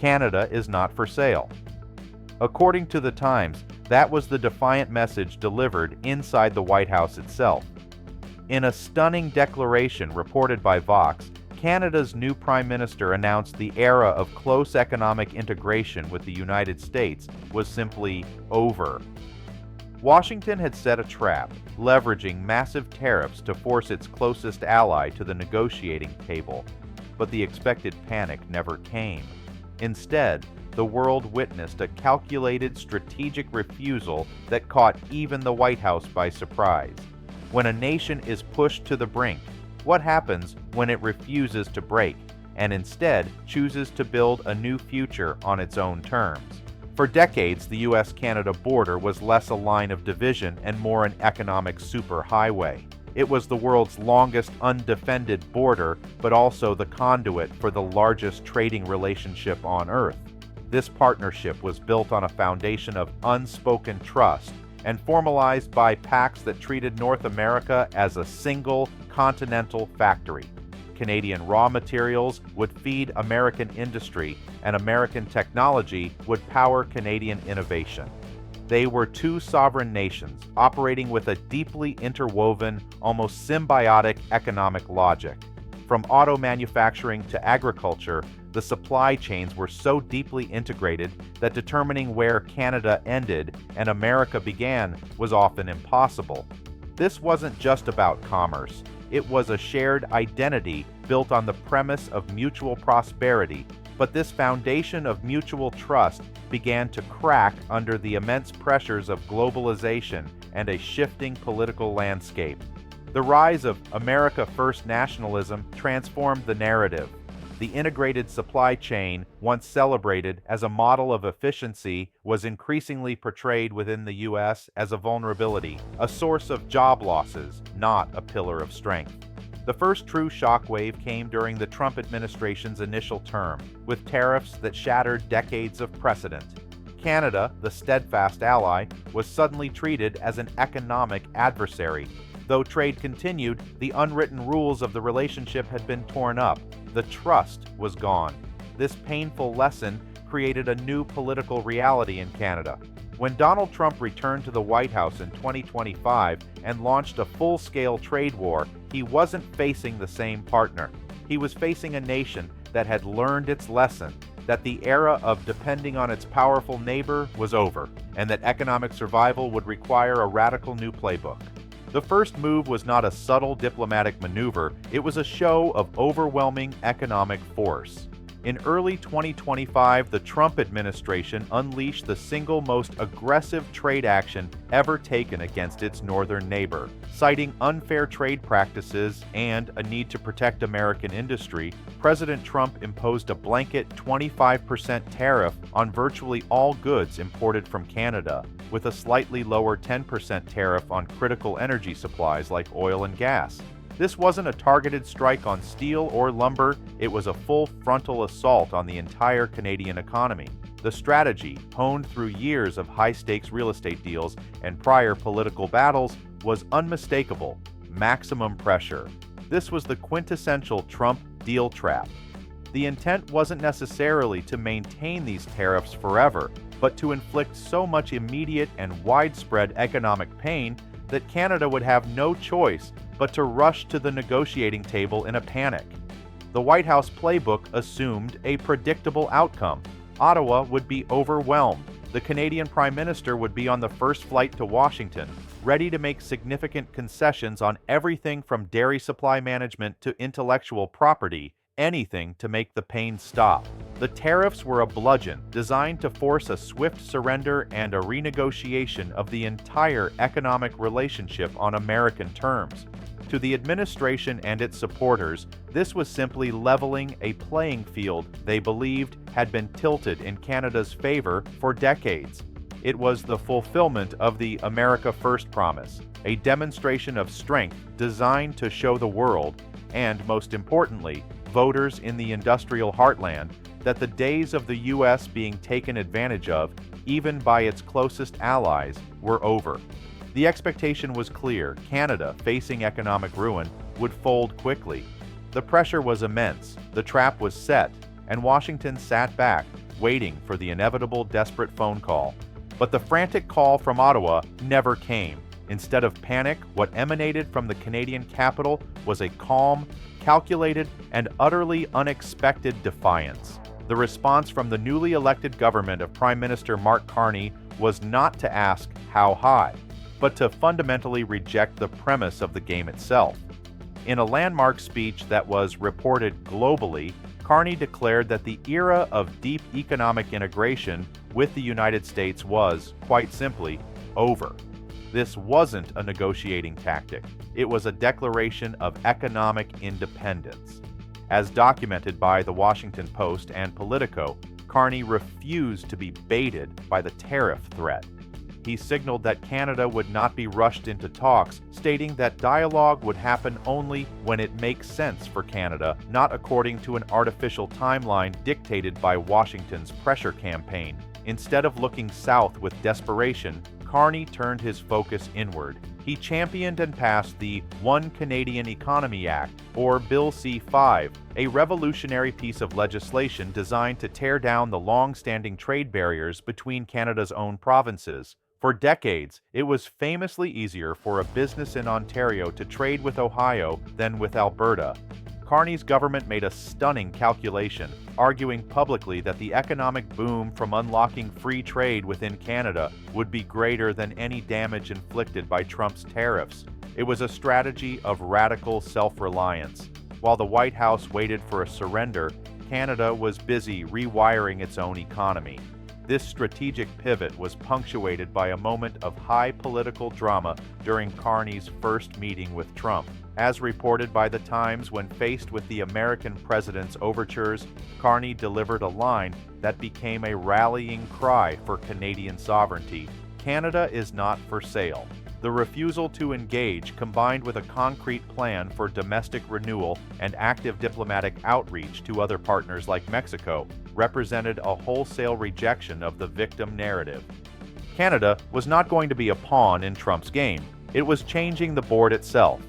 Canada is not for sale. According to the Times, that was the defiant message delivered inside the White House itself. In a stunning declaration reported by Vox, Canada's new Prime Minister announced the era of close economic integration with the United States was simply over. Washington had set a trap, leveraging massive tariffs to force its closest ally to the negotiating table, but the expected panic never came. Instead, the world witnessed a calculated strategic refusal that caught even the White House by surprise. When a nation is pushed to the brink, what happens when it refuses to break and instead chooses to build a new future on its own terms? For decades, the US-Canada border was less a line of division and more an economic superhighway. It was the world's longest undefended border, but also the conduit for the largest trading relationship on Earth. This partnership was built on a foundation of unspoken trust and formalized by pacts that treated North America as a single continental factory. Canadian raw materials would feed American industry, and American technology would power Canadian innovation. They were two sovereign nations operating with a deeply interwoven, almost symbiotic economic logic. From auto manufacturing to agriculture, the supply chains were so deeply integrated that determining where Canada ended and America began was often impossible. This wasn't just about commerce. It was a shared identity built on the premise of mutual prosperity, but this foundation of mutual trust began to crack under the immense pressures of globalization and a shifting political landscape. The rise of America First nationalism transformed the narrative. The integrated supply chain, once celebrated as a model of efficiency, was increasingly portrayed within the U.S. as a vulnerability, a source of job losses, not a pillar of strength. The first true shockwave came during the Trump administration's initial term, with tariffs that shattered decades of precedent. Canada, the steadfast ally, was suddenly treated as an economic adversary. Though trade continued, the unwritten rules of the relationship had been torn up. The trust was gone. This painful lesson created a new political reality in Canada. When Donald Trump returned to the White House in 2025 and launched a full-scale trade war, he wasn't facing the same partner. He was facing a nation that had learned its lesson, that the era of depending on its powerful neighbor was over, and that economic survival would require a radical new playbook. The first move was not a subtle diplomatic maneuver, it was a show of overwhelming economic force. In early 2025, the Trump administration unleashed the single most aggressive trade action ever taken against its northern neighbor. Citing unfair trade practices and a need to protect American industry, President Trump imposed a blanket 25% tariff on virtually all goods imported from Canada, with a slightly lower 10% tariff on critical energy supplies like oil and gas. This wasn't a targeted strike on steel or lumber, it was a full frontal assault on the entire Canadian economy. The strategy, honed through years of high-stakes real estate deals and prior political battles, was unmistakable: maximum pressure. This was the quintessential Trump deal trap. The intent wasn't necessarily to maintain these tariffs forever, but to inflict so much immediate and widespread economic pain that Canada would have no choice but to rush to the negotiating table in a panic. The White House playbook assumed a predictable outcome. Ottawa would be overwhelmed. The Canadian Prime Minister would be on the first flight to Washington, ready to make significant concessions on everything from dairy supply management to intellectual property, anything to make the pain stop. The tariffs were a bludgeon designed to force a swift surrender and a renegotiation of the entire economic relationship on American terms. To the administration and its supporters, this was simply leveling a playing field they believed had been tilted in Canada's favor for decades. It was the fulfillment of the America First promise, a demonstration of strength designed to show the world, and most importantly, voters in the industrial heartland, that the days of the U.S. being taken advantage of, even by its closest allies, were over. The expectation was clear: Canada, facing economic ruin, would fold quickly. The pressure was immense, the trap was set, and Washington sat back, waiting for the inevitable desperate phone call. But the frantic call from Ottawa never came. Instead of panic, what emanated from the Canadian capital was a calm, calculated, and utterly unexpected defiance. The response from the newly elected government of Prime Minister Mark Carney was not to ask how high, but to fundamentally reject the premise of the game itself. In a landmark speech that was reported globally, Carney declared that the era of deep economic integration with the United States was, quite simply, over. This wasn't a negotiating tactic. It was a declaration of economic independence. As documented by The Washington Post and Politico, Carney refused to be baited by the tariff threat. He signaled that Canada would not be rushed into talks, stating that dialogue would happen only when it makes sense for Canada, not according to an artificial timeline dictated by Washington's pressure campaign. Instead of looking south with desperation, Carney turned his focus inward. He championed and passed the One Canadian Economy Act, or Bill C-5, a revolutionary piece of legislation designed to tear down the long-standing trade barriers between Canada's own provinces. For decades, it was famously easier for a business in Ontario to trade with Ohio than with Alberta. Carney's government made a stunning calculation, arguing publicly that the economic boom from unlocking free trade within Canada would be greater than any damage inflicted by Trump's tariffs. It was a strategy of radical self-reliance. While the White House waited for a surrender, Canada was busy rewiring its own economy. This strategic pivot was punctuated by a moment of high political drama during Carney's first meeting with Trump. As reported by The Times, when faced with the American president's overtures, Carney delivered a line that became a rallying cry for Canadian sovereignty. Canada is not for sale. The refusal to engage, combined with a concrete plan for domestic renewal and active diplomatic outreach to other partners like Mexico, represented a wholesale rejection of the victim narrative. Canada was not going to be a pawn in Trump's game. It was changing the board itself.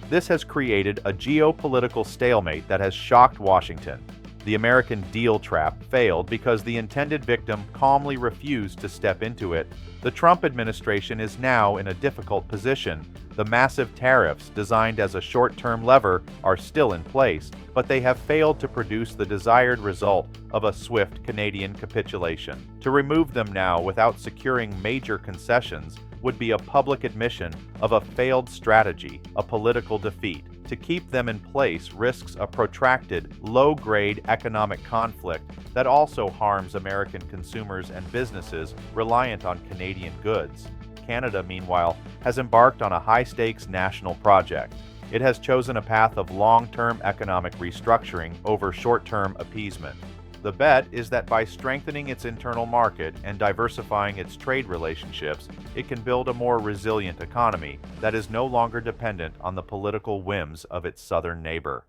This has created a geopolitical stalemate that has shocked Washington. The American deal trap failed because the intended victim calmly refused to step into it. The Trump administration is now in a difficult position. The massive tariffs, designed as a short-term lever, are still in place, but they have failed to produce the desired result of a swift Canadian capitulation. To remove them now without securing major concessions would be a public admission of a failed strategy, a political defeat. To keep them in place risks a protracted, low-grade economic conflict that also harms American consumers and businesses reliant on Canadian goods. Canada, meanwhile, has embarked on a high-stakes national project. It has chosen a path of long-term economic restructuring over short-term appeasement. The bet is that by strengthening its internal market and diversifying its trade relationships, it can build a more resilient economy that is no longer dependent on the political whims of its southern neighbor.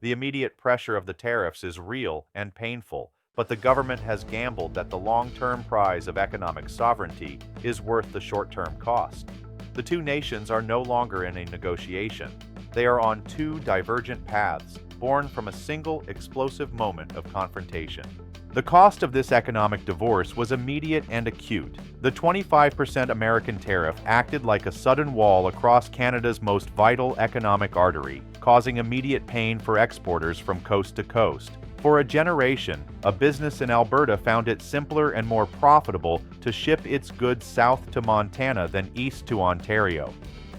The immediate pressure of the tariffs is real and painful, but the government has gambled that the long-term prize of economic sovereignty is worth the short-term cost. The two nations are no longer in a negotiation. They are on two divergent paths, born from a single explosive moment of confrontation. The cost of this economic divorce was immediate and acute. The 25% American tariff acted like a sudden wall across Canada's most vital economic artery, causing immediate pain for exporters from coast to coast. For a generation, a business in Alberta found it simpler and more profitable to ship its goods south to Montana than east to Ontario.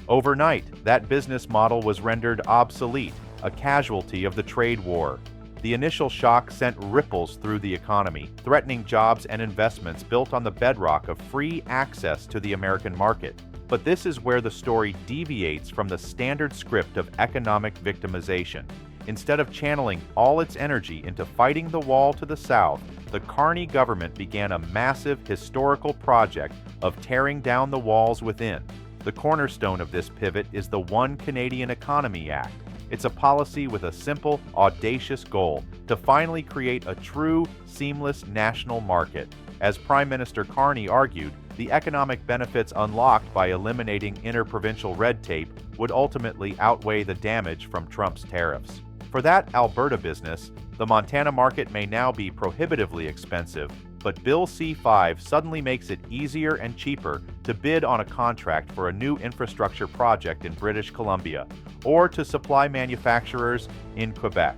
Overnight, that business model was rendered obsolete, a casualty of the trade war. The initial shock sent ripples through the economy, threatening jobs and investments built on the bedrock of free access to the American market. But this is where the story deviates from the standard script of economic victimization. Instead of channeling all its energy into fighting the wall to the south, the Carney government began a massive historical project of tearing down the walls within. The cornerstone of this pivot is the One Canadian Economy Act. It's a policy with a simple, audacious goal to finally create a true, seamless national market. As Prime Minister Carney argued, the economic benefits unlocked by eliminating interprovincial red tape would ultimately outweigh the damage from Trump's tariffs. For that Alberta business, the Montana market may now be prohibitively expensive, but Bill C-5 suddenly makes it easier and cheaper to bid on a contract for a new infrastructure project in British Columbia or to supply manufacturers in Quebec.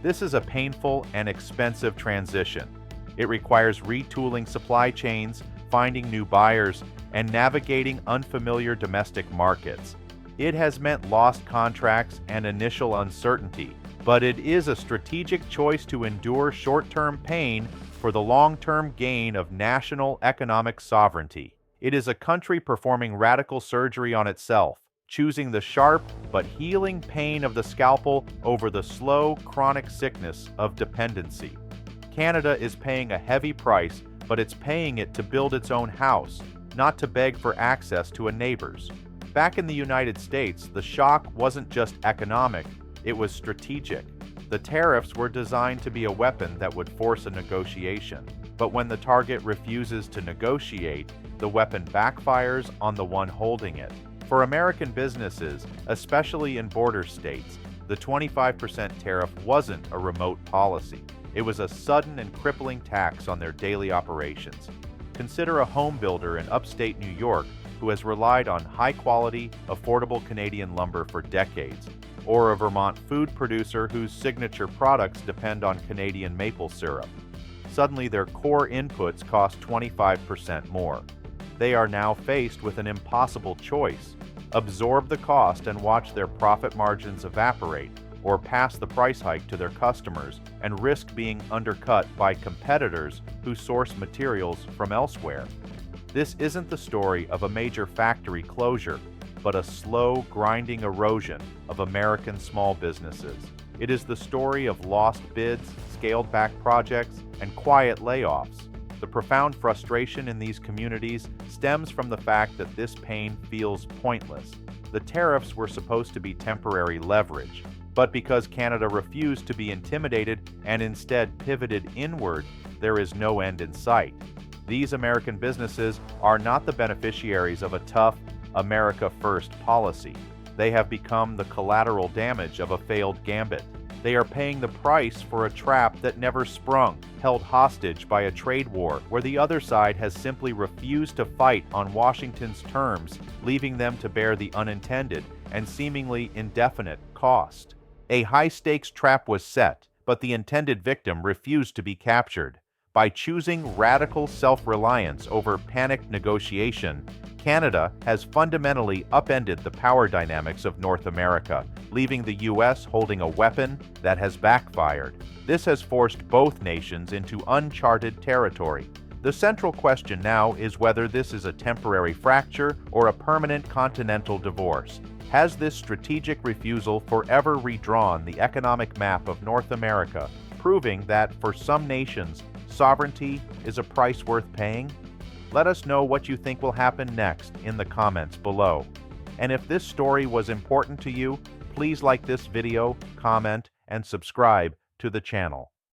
This is a painful and expensive transition. It requires retooling supply chains, finding new buyers, and navigating unfamiliar domestic markets. It has meant lost contracts and initial uncertainty, but it is a strategic choice to endure short-term pain for the long-term gain of national economic sovereignty. It is a country performing radical surgery on itself, choosing the sharp but healing pain of the scalpel over the slow, chronic sickness of dependency. Canada is paying a heavy price, but it's paying it to build its own house, not to beg for access to a neighbor's. Back in the United States, the shock wasn't just economic, it was strategic. The tariffs were designed to be a weapon that would force a negotiation. But when the target refuses to negotiate, the weapon backfires on the one holding it. For American businesses, especially in border states, the 25% tariff wasn't a remote policy. It was a sudden and crippling tax on their daily operations. Consider a home builder in upstate New York who has relied on high-quality, affordable Canadian lumber for decades, or a Vermont food producer whose signature products depend on Canadian maple syrup. Suddenly, their core inputs cost 25% more. They are now faced with an impossible choice: absorb the cost and watch their profit margins evaporate, or pass the price hike to their customers and risk being undercut by competitors who source materials from elsewhere. This isn't the story of a major factory closure, but a slow, grinding erosion of American small businesses. It is the story of lost bids, scaled-back projects, and quiet layoffs. The profound frustration in these communities stems from the fact that this pain feels pointless. The tariffs were supposed to be temporary leverage, but because Canada refused to be intimidated and instead pivoted inward, there is no end in sight. These American businesses are not the beneficiaries of a tough, America First policy. They have become the collateral damage of a failed gambit. They are paying the price for a trap that never sprung, held hostage by a trade war where the other side has simply refused to fight on Washington's terms, leaving them to bear the unintended and seemingly indefinite cost. A high-stakes trap was set, but the intended victim refused to be captured. By choosing radical self-reliance over panicked negotiation, Canada has fundamentally upended the power dynamics of North America, leaving the U.S. holding a weapon that has backfired. This has forced both nations into uncharted territory. The central question now is whether this is a temporary fracture or a permanent continental divorce. Has this strategic refusal forever redrawn the economic map of North America, proving that for some nations, sovereignty is a price worth paying? Let us know what you think will happen next in the comments below. And if this story was important to you, please like this video, comment, and subscribe to the channel.